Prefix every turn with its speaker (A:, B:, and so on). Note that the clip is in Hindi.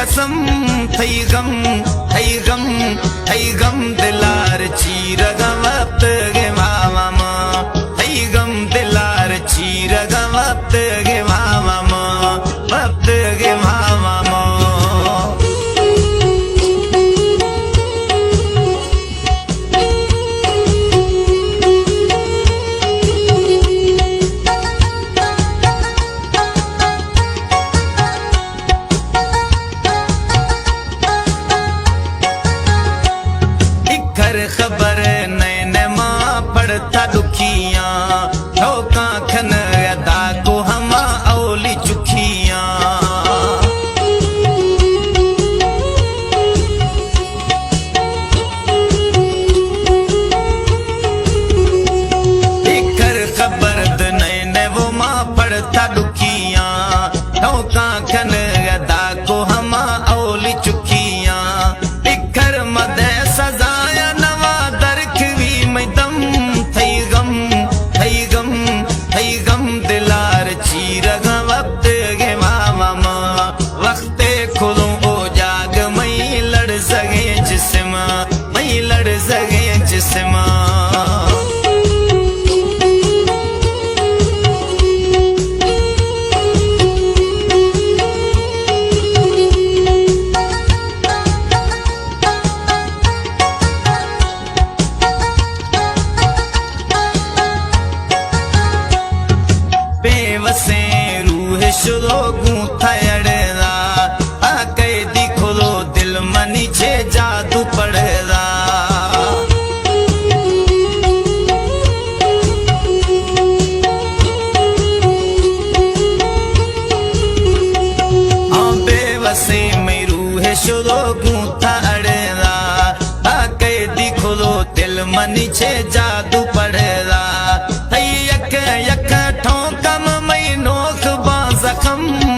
A: कसम थई गम दिलार चीर गवत गे मामा थई गम दिलार चीर गवत गे मामा वक्त गे मामा खबर नैन मां पढ़ता दुखिया ठोका खन अदा को हम औली चुखिया खबर नैन वो मां पढ़ता दुखिया ठोका खन अदा को हम औली चुखिया बिखर मद सजाया दिलार चीर वक्त गे मामा वक्त खुलो ओ जाग मई लड़ सके जिस्म मई लड़ सके जिस्म बेवसे रूह शुरो गूंथा अड़ेरा आके दिखो दिल मनी छे जादू पड़ेरा बेवसे में रूह शुरो गूंथा अड़ेरा आके दिखो दिल मनी छे जादू पड़ेरा यक यक ठोकम मई नोख बाज़ जख्म